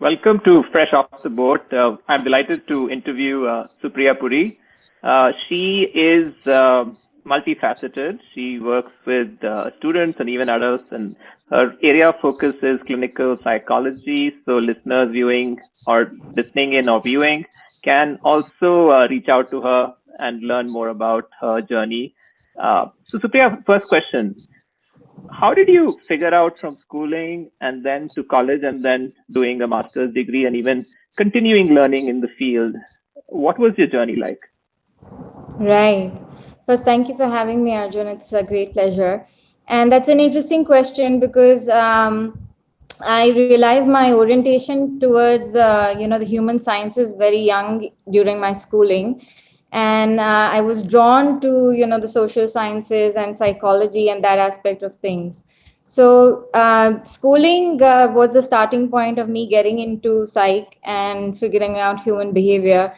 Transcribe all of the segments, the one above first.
Welcome to Fresh Off the Boat. I'm delighted to interview Supriya Puri. She is multifaceted. She works with students and even adults, and her area of focus is clinical psychology. So, listeners viewing or listening in or viewing can also reach out to her and learn more about her journey. So, Supriya, first question: how did you figure out from schooling and then to college and then doing a master's degree and even continuing learning in the field? What was your journey like? Right. First, thank you for having me, Arjun. It's a great pleasure. And that's an interesting question because I realized my orientation towards, the human sciences very young during my schooling. And I was drawn to, the social sciences and psychology and that aspect of things. So, schooling was the starting point of me getting into psych and figuring out human behavior.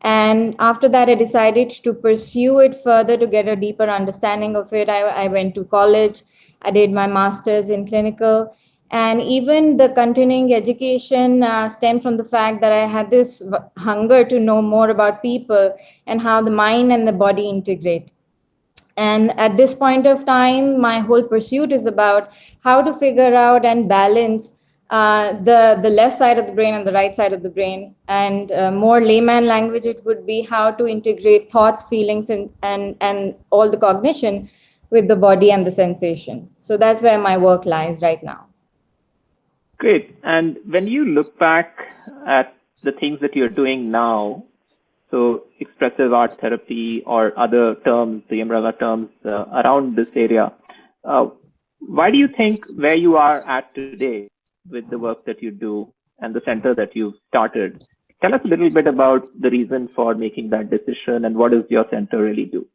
And after that, I decided to pursue it further to get a deeper understanding of it. I went to college, I did my master's in clinical. And even the continuing education stemmed from the fact that I had this hunger to know more about people and how the mind and the body integrate. And at this point of time, my whole pursuit is about how to figure out and balance the left side of the brain and the right side of the brain. And more layman language, it would be how to integrate thoughts, feelings, and all the cognition with the body and the sensation. So that's where my work lies right now. Great. And when you look back at the things that you're doing now, so expressive art therapy or other terms, the umbrella terms around this area, uh, why do you think where you are at today with the work that you do and the center that you've started? Tell us a little bit about the reason for making that decision and what does your center really do?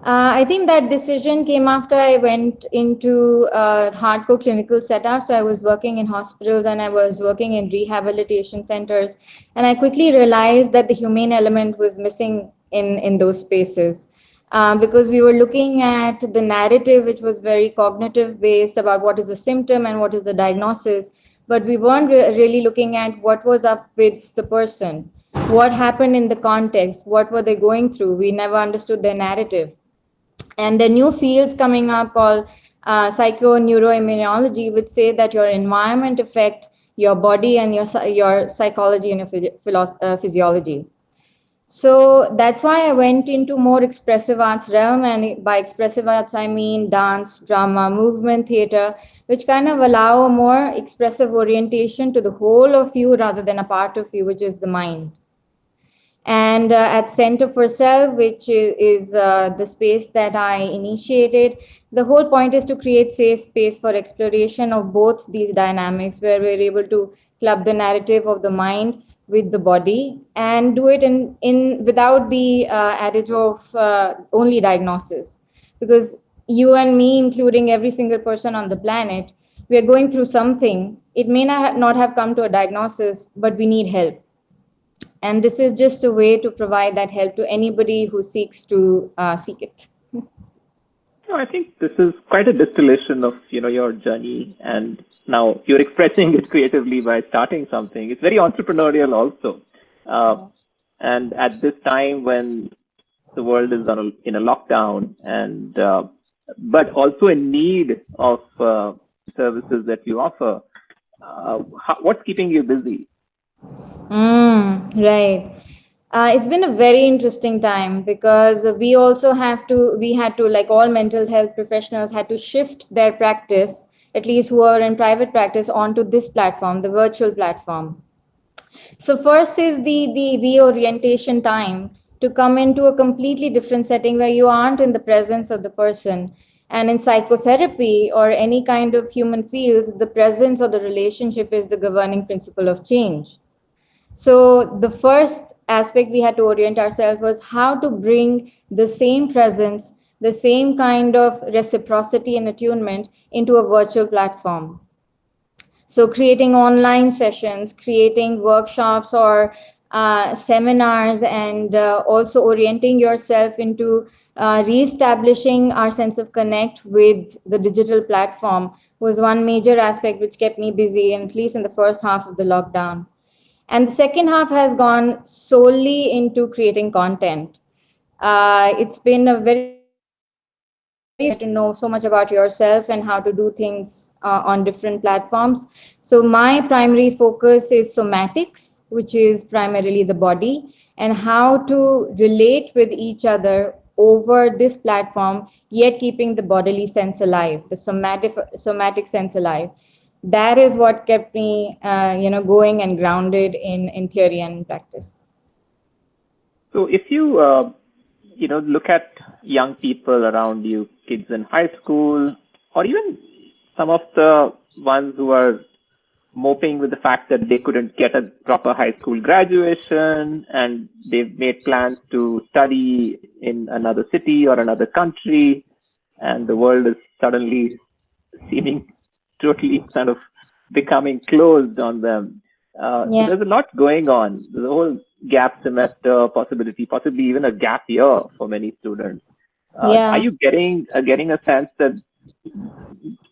I think that decision came after I went into hardcore clinical setup. So I was working in hospitals and I was working in rehabilitation centers. And I quickly realized that the humane element was missing in those spaces. Because we were looking at the narrative, which was very cognitive based about what is the symptom and what is the diagnosis. But we weren't really looking at what was up with the person, what happened in the context, what were they going through. We never understood their narrative. And the new fields coming up called psychoneuroimmunology would say that your environment affect your body and your psychology and your physiology. So that's why I went into more expressive arts realm, and by expressive arts I mean dance, drama, movement, theater, which kind of allow a more expressive orientation to the whole of you rather than a part of you, which is the mind. And at Center for Self, which is the space that I initiated, the whole point is to create safe space for exploration of both these dynamics, where we're able to club the narrative of the mind with the body and do it in without the adage of only diagnosis. Because you and me, including every single person on the planet, we are going through something. It may not have come to a diagnosis, but we need help, and this is just a way to provide that help to anybody who seeks to seek it. No, I think this is quite a distillation of your journey, and now you're expressing it creatively by starting something. It's very entrepreneurial also, uh, and at this time when the world is in a lockdown, and but also in need of services that you offer. What's keeping you busy? Right. It's been a very interesting time because we had to, like all mental health professionals, had to shift their practice, at least who are in private practice, onto this platform, the virtual platform. So first is the reorientation time to come into a completely different setting where you aren't in the presence of the person. And in psychotherapy or any kind of human fields, the presence or the relationship is the governing principle of change. So the first aspect we had to orient ourselves was how to bring the same presence, the same kind of reciprocity and attunement into a virtual platform. So, creating online sessions, creating workshops or seminars, and also orienting yourself into Re-establishing our sense of connect with the digital platform was one major aspect which kept me busy, at least in the first half of the lockdown. And the second half has gone solely into creating content. It's been a very to know so much about yourself and how to do things on different platforms. So my primary focus is somatics, which is primarily the body, and how to relate with each other over this platform, yet keeping the bodily sense alive, the somatic sense alive. That is what kept me, going and grounded in theory and practice. So if you look at young people around you, kids in high school, or even some of the ones who are moping with the fact that they couldn't get a proper high school graduation and they've made plans to study in another city or another country, and the world is suddenly seeming totally kind of becoming closed on them. So Yeah. there's a lot going on. There's a whole gap semester possibility, possibly even a gap year for many students. Are Yeah. you getting a sense that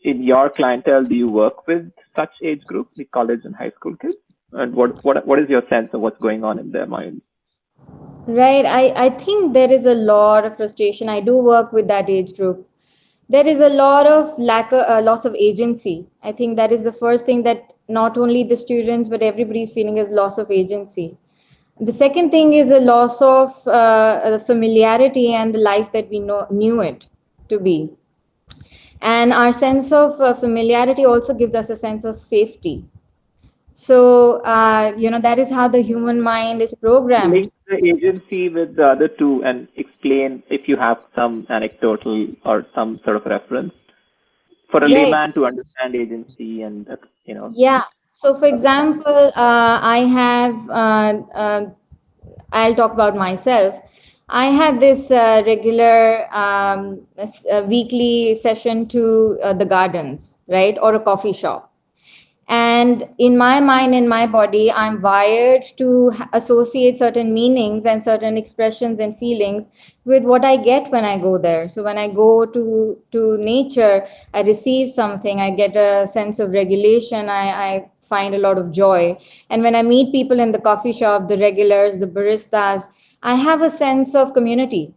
in your clientele do you work with such age group, the college and high school kids? And what is your sense of what's going on in their minds? Right. I think there is a lot of frustration. I do work with that age group. There is a lot of loss of agency. I think that is the first thing that not only the students but everybody is feeling is loss of agency. The second thing is a loss of familiarity and the life that we knew it to be. And our sense of familiarity also gives us a sense of safety. So, that is how the human mind is programmed. Link the agency with the other two and explain if you have some anecdotal or some sort of reference for a Right. layman to understand agency and Yeah. So, for other factors. example, I'll talk about myself. I had this regular weekly session to the gardens, right, or a coffee shop. And in my mind, in my body, I'm wired to associate certain meanings and certain expressions and feelings with what I get when I go there. So when I go to nature, I receive something, I get a sense of regulation, I find a lot of joy. And when I meet people in the coffee shop, the regulars, the baristas, I have a sense of community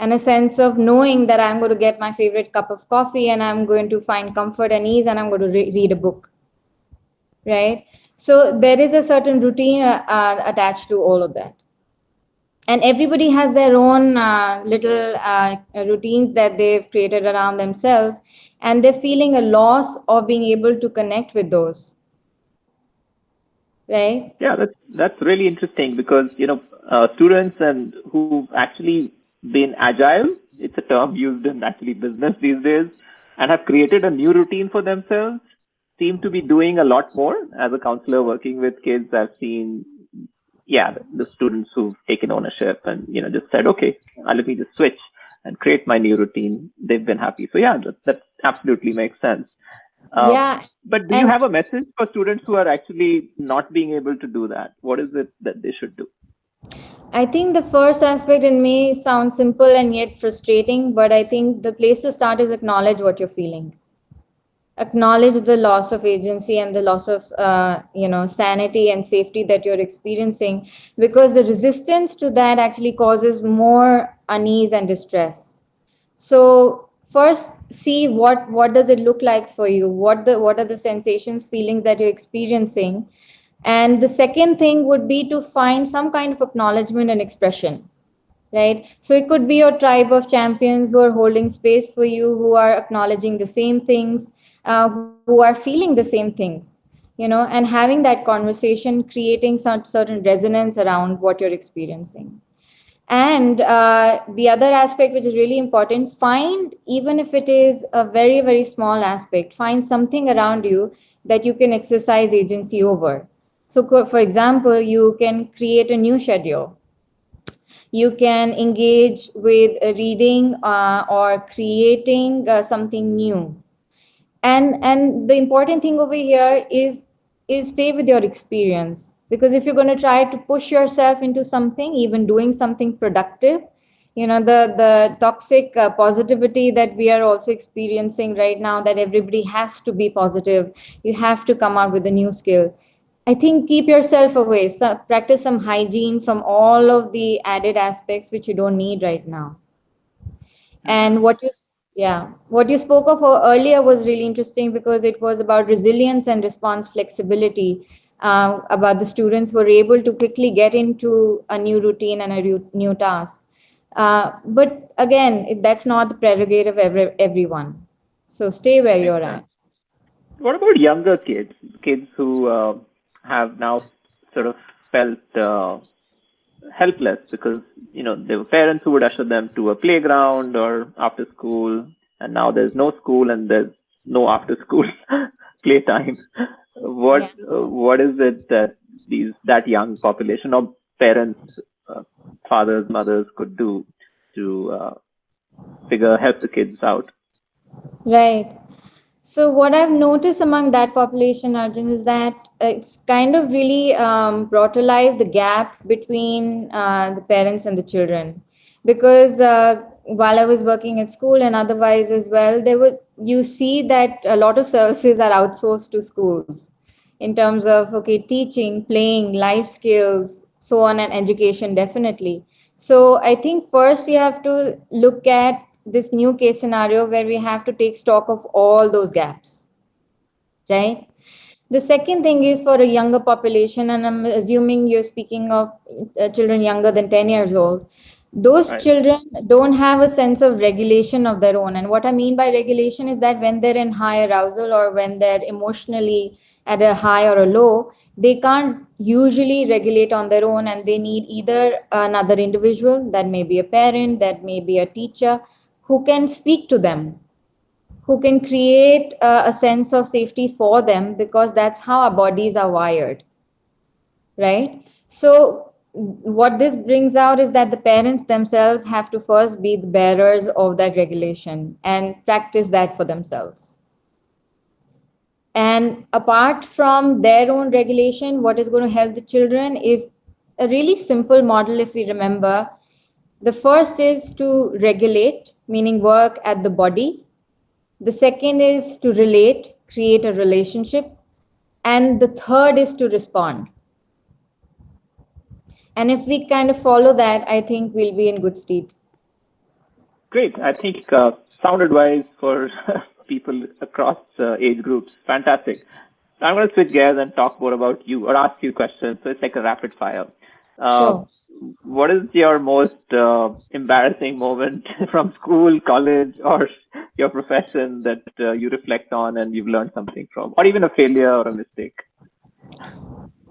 and a sense of knowing that I'm going to get my favorite cup of coffee and I'm going to find comfort and ease and I'm going to read a book, right? So there is a certain routine attached to all of that, and everybody has their own little routines that they've created around themselves, and they're feeling a loss of being able to connect with those, right? Yeah, that's really interesting because students and who've actually been agile, it's a term used in actually business these days, and have created a new routine for themselves, seem to be doing a lot more. As a counselor working with kids, I've seen, yeah, the students who've taken ownership and just said, okay, let me just switch and create my new routine. They've been happy. So yeah, that absolutely makes sense. uh, Yeah. but do you And have a message for students who are actually not being able to do that? What is it that they should do? I think the first aspect in me sounds simple and yet frustrating, but I think the place to start is acknowledge what you're feeling. Acknowledge the loss of agency and the loss of sanity and safety that you're experiencing, because the resistance to that actually causes more unease and distress. So first see what does it look like for you, what are the sensations, feelings that you're experiencing. And the second thing would be to find some kind of acknowledgement and expression, right? So it could be your tribe of champions who are holding space for you, who are acknowledging the same things, who are feeling the same things, and having that conversation, creating some certain resonance around what you're experiencing. And the other aspect, which is really important, find, even if it is a very, very small aspect, find something around you that you can exercise agency over. So, for example, you can create a new schedule. You can engage with reading or creating something new. And the important thing over here is stay with your experience, because if you're going to try to push yourself into something, even doing something productive, the toxic positivity that we are also experiencing right now, that everybody has to be positive, you have to come out with a new skill. I think keep yourself away, so practice some hygiene from all of the added aspects which you don't need right now. And what you spoke of earlier was really interesting, because it was about resilience and response flexibility, about the students who were able to quickly get into a new routine and a new task. But again, that's not the prerogative of everyone. So stay where Makes you're sense. at. What about younger kids? Kids who have now sort of felt helpless because there were parents who would usher them to a playground or after school, and now there's no school and there's no after school playtime. What Yeah. what is it that that young population of parents, uh, fathers, mothers could do to figure help the kids out? Right. So what I've noticed among that population, Arjun, is that it's kind of really brought to life the gap between the parents and the children, because while I was working at school and otherwise as well, you see that a lot of services are outsourced to schools in terms of teaching, playing, life skills, so on, and education definitely. So I think first we have to look at this new case scenario where we have to take stock of all those gaps, right? The second thing is for a younger population, and I'm assuming you're speaking of children younger than 10 years old. Those Right. children don't have a sense of regulation of their own. And what I mean by regulation is that when they're in high arousal, or when they're emotionally at a high or a low, they can't usually regulate on their own, and they need either another individual, that may be a parent, that may be a teacher, who can speak to them, who can create a sense of safety for them, because that's how our bodies are wired, right? So what this brings out is that the parents themselves have to first be the bearers of that regulation and practice that for themselves. And apart from their own regulation, what is going to help the children is a really simple model. If we remember, the first is to regulate, meaning work at the body. The second is to relate, create a relationship. And the third is to respond. And if we kind of follow that, I think we'll be in good stead. Great. I think sound advice for people across age groups. Fantastic. So I'm going to switch gears and talk more about you or ask you questions. So it's like a rapid fire. Uh, Sure. what is your most embarrassing moment from school, college, or your profession that you reflect on and you've learned something from, or even a failure or a mistake?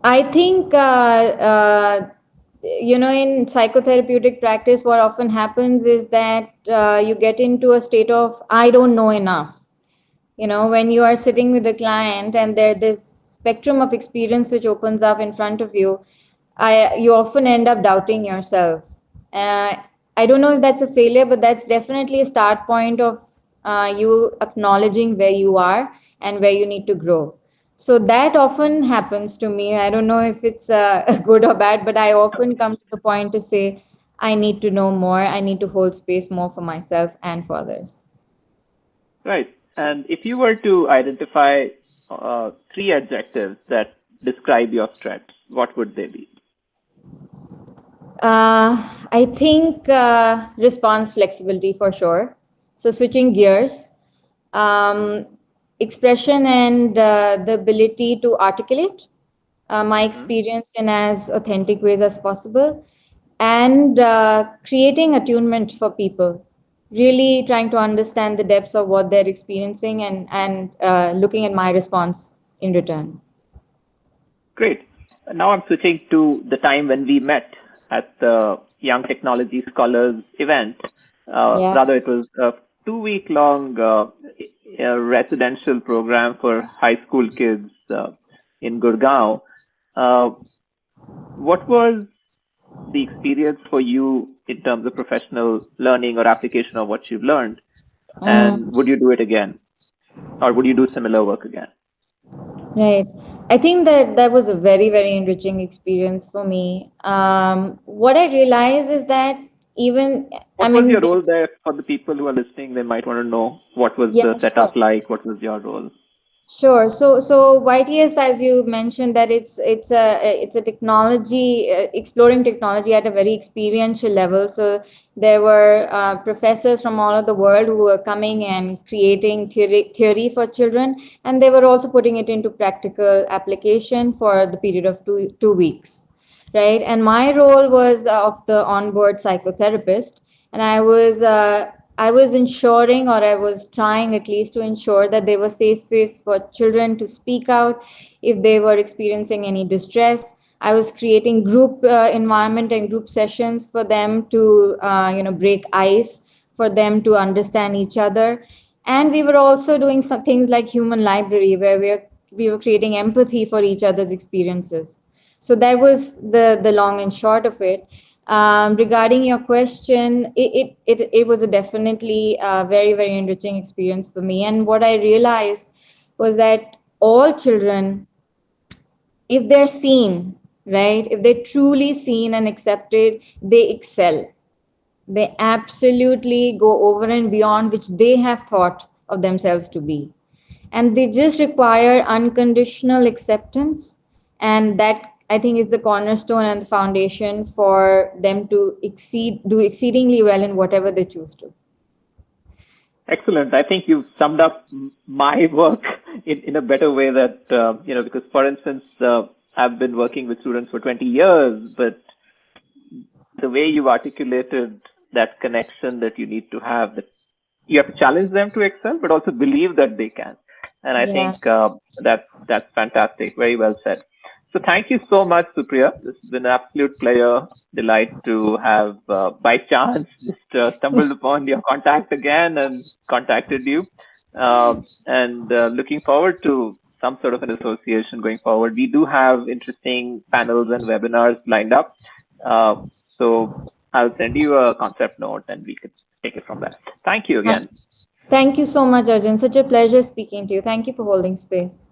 I think, in psychotherapeutic practice, what often happens is that you get into a state of, I don't know enough. When you are sitting with a client and there's this spectrum of experience which opens up in front of you, you often end up doubting yourself. uh, I don't know if that's a failure, but that's definitely a start point of you acknowledging where you are and where you need to grow. So that often happens to me. I don't know if it's good or bad, but I often come to the point to say, I need to know more, I need to hold space more for myself and for others. Right. And if you were to identify three adjectives that describe your strengths, what would they be? I think response flexibility for sure. So switching gears, um, expression and the ability to articulate my Hmm. experience in as authentic ways as possible, and creating attunement for people. Really trying to understand the depths of what they're experiencing, and looking at my response in return. Great. Now I'm switching to the time when we met at the Young Technology Scholars event. Yeah. Rather, it was a 2 week long residential program for high school kids in Gurgaon. Uh, what was the experience for you in terms of professional learning or application of what you've learned? And would you do it again? Or would you do similar work again? Right. I think that that was a very, very enriching experience for me. What I realized is that even, I What was mean, your role there for the people who are listening? They might want to know what was yeah, the sure. setup like? What was your role? Sure. So YTS, as you mentioned, that it's a technology, exploring technology at a very experiential level. So there were professors from all over the world who were coming and creating theory for children, and they were also putting it into practical application for the period of two weeks, right? And my role was of the onboard psychotherapist, and I was ensuring, or I was trying at least to ensure, that there was safe space for children to speak out if they were experiencing any distress. I was creating group environment and group sessions for them to, break ice, for them to understand each other. And we were also doing some things like human library, where we were creating empathy for each other's experiences. So that was the long and short of it. Regarding your question, it was a definitely very, very enriching experience for me. And what I realized was that all children, if they're seen, right, if they're truly seen and accepted, they excel. They absolutely go over and beyond which they have thought of themselves to be. And they just require unconditional acceptance. And that, I think, is the cornerstone and the foundation for them to do exceedingly well in whatever they choose to. Excellent. I think you've summed up my work in a better way that, because for instance, I've been working with students for 20 years, but the way you've articulated that connection that you need to have, that you have to challenge them to excel, but also believe that they can. And I think Yes. that's fantastic. Very well said. So thank you so much, Supriya. This has been an absolute pleasure. Delight to have, by chance, just stumbled upon your contact again and contacted you. And looking forward to some sort of an association going forward. We do have interesting panels and webinars lined up. Uh, so I'll send you a concept note and we could take it from there. Thank you again. Thank you so much, Arjun. Such a pleasure speaking to you. Thank you for holding space.